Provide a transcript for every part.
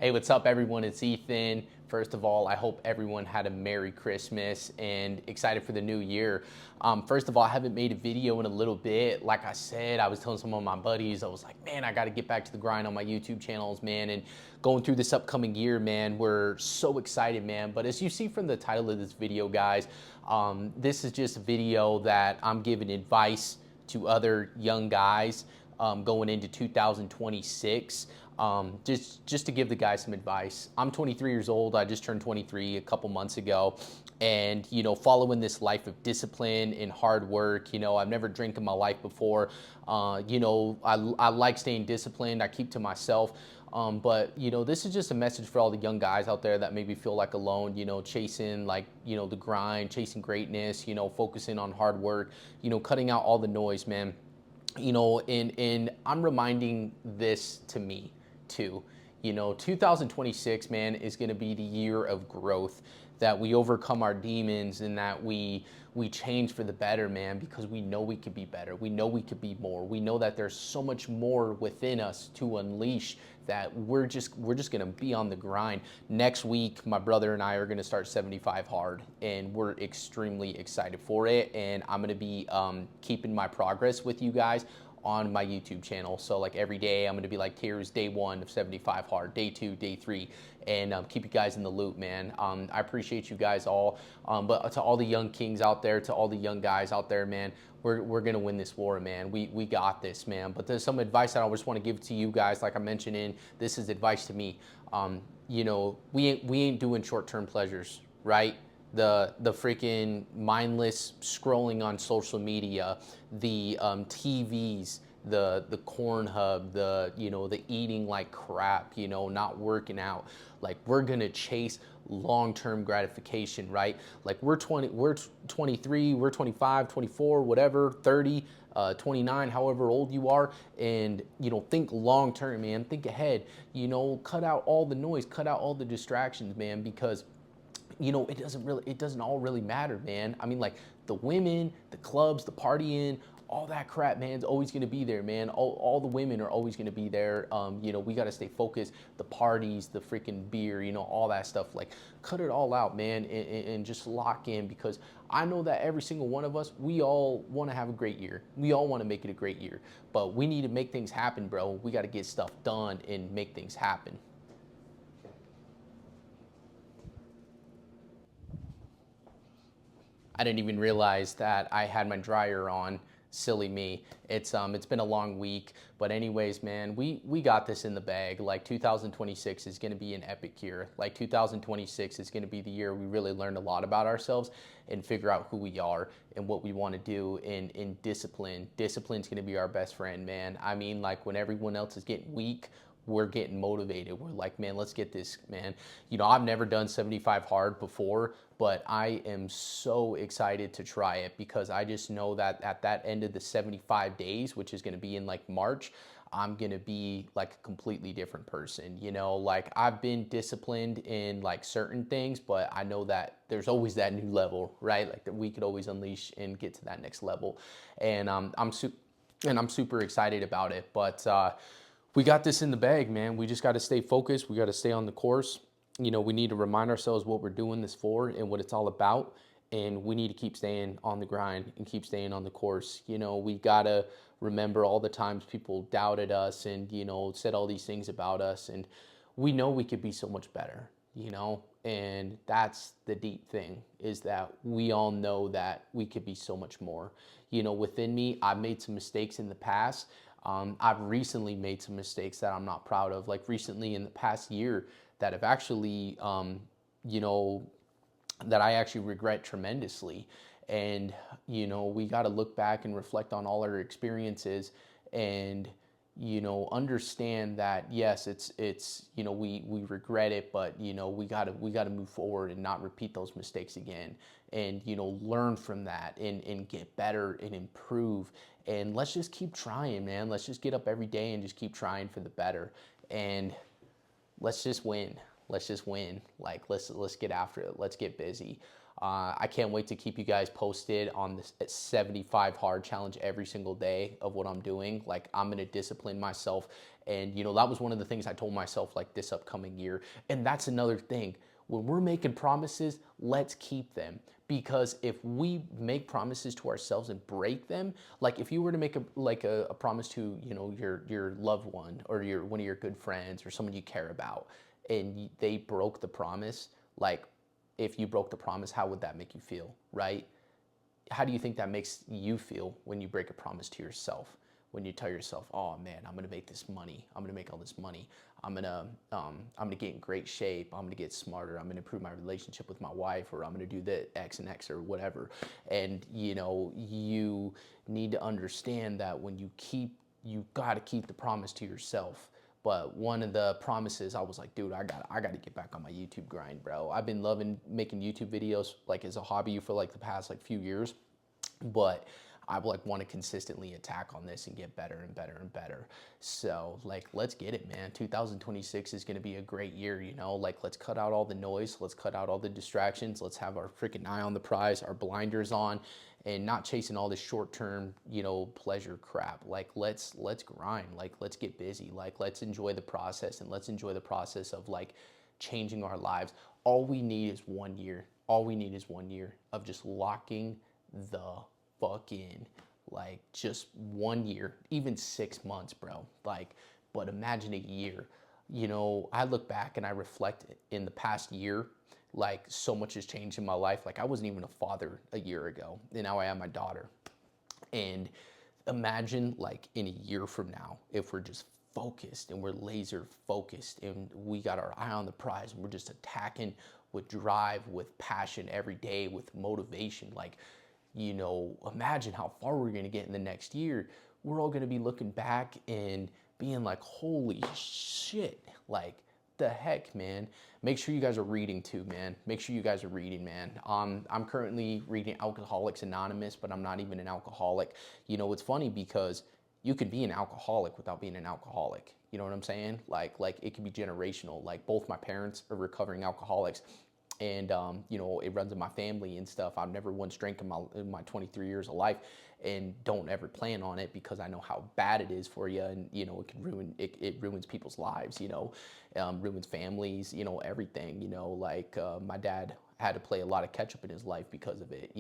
Hey, what's up, everyone? It's Ethan. First of all, I hope everyone had a Merry Christmas and excited for the new year. First of all, I haven't made a video in a little bit. Like I said, I was telling some of my buddies, I was like, man, I got to get back to the grind on my YouTube channels, man. And going through this upcoming year, man, we're so excited, man. But as you see from the title of this video, guys, this is just a video that I'm giving advice to other young guys going into 2026. Just to give the guys some advice. I'm 23 years old. I just turned 23 a couple months ago, and following this life of discipline and hard work. I've never drank in my life before. I like staying disciplined. I keep to myself. But this is just a message for all the young guys out there that maybe feel like alone, chasing the grind, chasing greatness, focusing on hard work, cutting out all the noise, man. And I'm reminding this to me too. 2026, man, is going to be the year of growth, that we overcome our demons and that we change for the better, man, because we know we could be better. We know we could be more. We know that there's so much more within us to unleash, that we're just going to be on the grind. Next week, my brother and I are going to start 75 hard, and we're extremely excited for it. And I'm going to be keeping my progress with you guys on my YouTube channel. So like every day I'm going to be like, here's day 1 of 75 hard, day 2, day 3, and keep you guys in the loop, man. I appreciate you guys all. But to all the young kings out there, to all the young guys out there, man, we're going to win this war, man. We got this, man. But there's some advice that I just want to give to you guys. Like I mentioned, this is advice to me. We ain't doing short-term pleasures, right? The freaking mindless scrolling on social media, the TVs, the corn hub, the eating like crap, not working out. Like, we're gonna chase long-term gratification, right? Like, we're 23, we're 25, 24, whatever, 30, 29, however old you are, and think long term, man. Think ahead. Cut out all the noise, cut out all the distractions, man, because it doesn't all really matter, man. I mean, like, the women, the clubs, the partying, all that crap, man, is always going to be there, man. All the women are always going to be there. We got to stay focused. The parties, the freaking beer, all that stuff. Like, cut it all out, man, and just lock in, because I know that every single one of us, we all want to have a great year. We all want to make it a great year, but we need to make things happen, bro. We got to get stuff done and make things happen. I didn't even realize that I had my dryer on. Silly me. It's been a long week, but anyways, man, we got this in the bag. Like, 2026 is going to be an epic year. Like, 2026 is going to be the year we really learn a lot about ourselves and figure out who we are and what we want to do in discipline. Discipline's going to be our best friend, man. I mean, like, when everyone else is getting weak, we're getting motivated. We're like, man, let's get this, man. I've never done 75 hard before, but I am so excited to try it, because I just know that at that end of the 75 days, which is going to be in like March, I'm going to be like a completely different person. Like, I've been disciplined in like certain things, but I know that there's always that new level, right? Like, that we could always unleash and get to that next level. And I'm super excited about it. But we got this in the bag, man. We just got to stay focused. We got to stay on the course. We need to remind ourselves what we're doing this for and what it's all about. And we need to keep staying on the grind and keep staying on the course. We got to remember all the times people doubted us and, said all these things about us. And we know we could be so much better, and that's the deep thing, is that we all know that we could be so much more. Within me, I've made some mistakes in the past. I've recently made some mistakes that I'm not proud of, like recently in the past year, that have actually, that I actually regret tremendously. And, we got to look back and reflect on all our experiences and, understand that, yes, it's, we regret it, but, we got to move forward and not repeat those mistakes again. And, learn from that and get better and improve. And let's just keep trying, man. Let's just get up every day and just keep trying for the better. And let's just win. Let's just win. Like, let's get after it. Let's get busy. I can't wait to keep you guys posted on this 75 hard challenge every single day of what I'm doing. Like, I'm gonna discipline myself. And that was one of the things I told myself like this upcoming year. And that's another thing. When we're making promises, let's keep them. Because if we make promises to ourselves and break them, like if you were to make a promise to your loved one or one of your good friends or someone you care about, and they broke the promise, like if you broke the promise, how would that make you feel, right? How do you think that makes you feel when you break a promise to yourself? When you tell yourself, "Oh man, I'm gonna make this money. I'm gonna make all this money. I'm gonna get in great shape. I'm gonna get smarter. I'm gonna improve my relationship with my wife, or I'm gonna do the X and X or whatever." And you need to understand that when you gotta keep the promise to yourself. But one of the promises, I was like, dude, I gotta get back on my YouTube grind, bro. I've been loving making YouTube videos like as a hobby for like the past like few years, but I like want to consistently attack on this and get better and better and better. So like, let's get it, man. 2026 is going to be a great year, like let's cut out all the noise. Let's cut out all the distractions. Let's have our freaking eye on the prize, our blinders on, and not chasing all this short-term, pleasure crap. Like let's grind, like let's get busy, like let's enjoy the process, and let's enjoy the process of like changing our lives. All we need is 1 year. All we need is 1 year of just locking the fuck in, like just 1 year, even 6 months, bro. Like, but imagine a year. I look back and I reflect in the past year, like so much has changed in my life. Like I wasn't even a father a year ago, and now I am my daughter. And imagine like in a year from now, if we're just focused and we're laser focused and we got our eye on the prize and we're just attacking with drive, with passion every day, with motivation. Like, imagine how far we're going to get in the next year. We're all going to be looking back and being like, holy shit, like the heck, man. Make sure you guys are reading too, man. Make sure you guys are reading, man. I'm currently reading Alcoholics Anonymous, but I'm not even an alcoholic. It's funny because you can be an alcoholic without being an alcoholic. You know what I'm saying? Like it can be generational. Like both my parents are recovering alcoholics. And it runs in my family and stuff. I've never once drank in my 23 years of life, and don't ever plan on it because I know how bad it is for you, and it can it ruins people's lives, ruins families, everything, like my dad had to play a lot of catch up in his life because of it,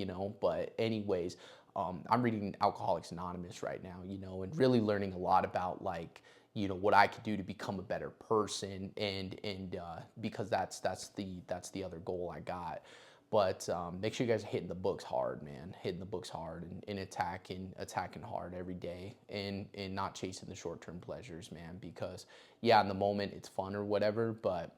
but anyways, I'm reading Alcoholics Anonymous right now, and really learning a lot about like what I could do to become a better person, and because that's the other goal I got. But make sure you guys are hitting the books hard, man. Hitting the books hard and attacking hard every day, and not chasing the short-term pleasures, man. Because yeah, in the moment it's fun or whatever, but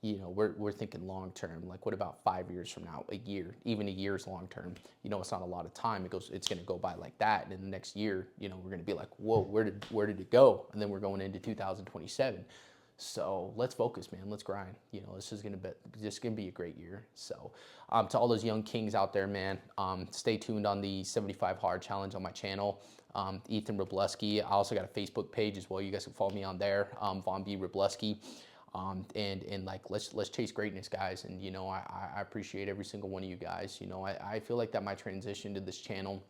we're thinking long term. Like, what about 5 years from now, a year, even a year's long term? It's not a lot of time. It's going to go by like that. And in the next year, we're going to be like, whoa, where did it go? And then we're going into 2027. So let's focus, man. Let's grind. This is going to be a great year. So to all those young kings out there, man, stay tuned on the 75 Hard Challenge on my channel. Ethan Wroblewski. I also got a Facebook page as well. You guys can follow me on there, Vaughn B. Wroblewski. And like let's chase greatness, guys. And I appreciate every single one of you guys. I feel like that my transition to this channel,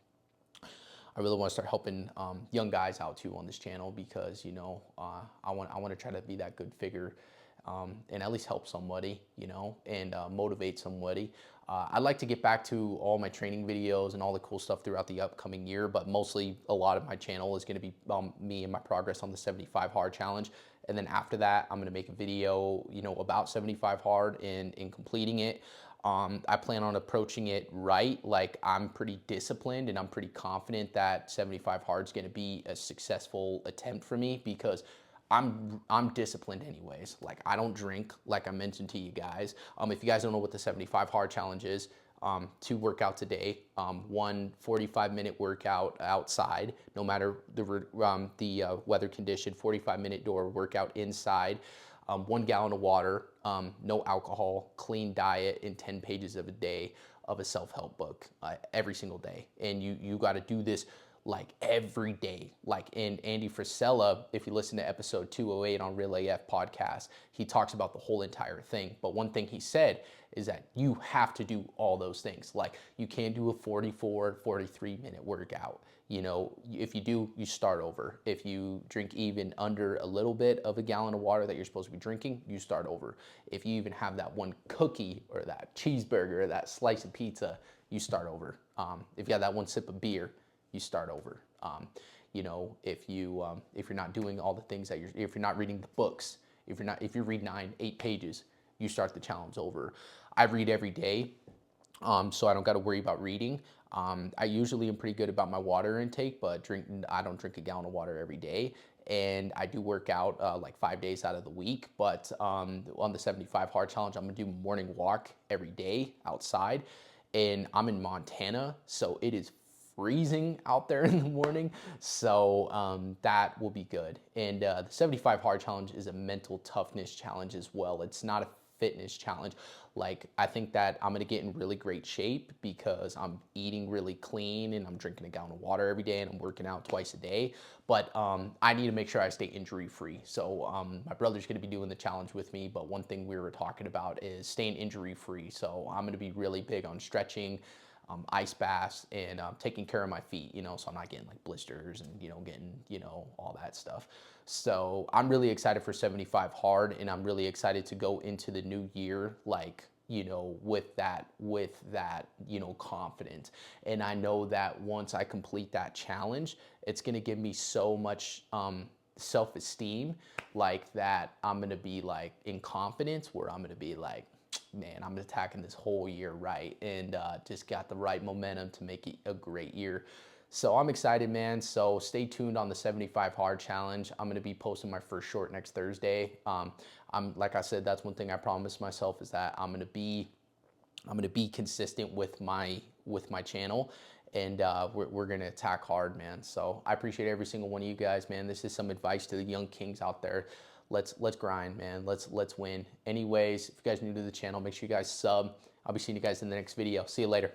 I really want to start helping young guys out too on this channel, because I want to try to be that good figure, and at least help somebody, and motivate somebody. I'd like to get back to all my training videos and all the cool stuff throughout the upcoming year, but mostly a lot of my channel is going to be me and my progress on the 75 Hard Challenge. And then after that, I'm going to make a video, about 75 Hard and completing it. I plan on approaching it right. Like, I'm pretty disciplined and I'm pretty confident that 75 Hard is going to be a successful attempt for me, because I'm disciplined anyways. Like, I don't drink, like I mentioned to you guys. If you guys don't know what the 75 Hard Challenge is, 2 workouts a day, 1 45-minute workout outside, no matter the weather condition, 45-minute door workout inside, 1 gallon of water, no alcohol, clean diet, and 10 pages of a day of a self-help book every single day. And you got to do this like every day. Like in Andy Frisella, if you listen to episode 208 on Real AF podcast, he talks about the whole entire thing. But one thing he said is that you have to do all those things. Like you can't do a 44, 43-minute workout. You know, if you do, you start over. If you drink even under a little bit of a gallon of water that you're supposed to be drinking, you start over. If you even have that one cookie or that cheeseburger or that slice of pizza, you start over. If you have that one sip of beer, you start over. You know, if you're not doing all the things that if you're not reading the books, if you read 8 pages, you start the challenge over. I read every day, so I don't got to worry about reading. I usually am pretty good about my water intake, but I don't drink a gallon of water every day. And I do work out like 5 days out of the week. But on the 75 hard challenge, I'm gonna do morning walk every day outside. And I'm in Montana, so it is freezing out there in the morning. So that will be good. And the 75 hard challenge is a mental toughness challenge as well. It's not a fitness challenge. Like I think that I'm gonna get in really great shape because I'm eating really clean and I'm drinking a gallon of water every day and I'm working out twice a day. But I need to make sure I stay injury free. So my brother's gonna be doing the challenge with me, but one thing we were talking about is staying injury free. So I'm gonna be really big on stretching, ice baths, and taking care of my feet, you know, so I'm not getting like blisters and, you know, getting, you know, all that stuff. So I'm really excited for 75 hard, and I'm really excited to go into the new year, like, you know, with that, you know, confidence. And I know that once I complete that challenge, it's going to give me so much, self-esteem, like that I'm going to be like in confidence where I'm going to be like, man, I'm attacking this whole year right, and just got the right momentum to make it a great year. So I'm excited, man. So stay tuned on the 75 hard challenge. I'm gonna be posting my first short next Thursday. I'm like I said, that's one thing I promised myself is that I'm gonna be consistent with my channel, and we're gonna attack hard, man. So I appreciate every single one of you guys, man. This is some advice to the young kings out there. Let's grind, man. Let's win. Anyways, if you guys are new to the channel, make sure you guys sub. I'll be seeing you guys in the next video. See you later.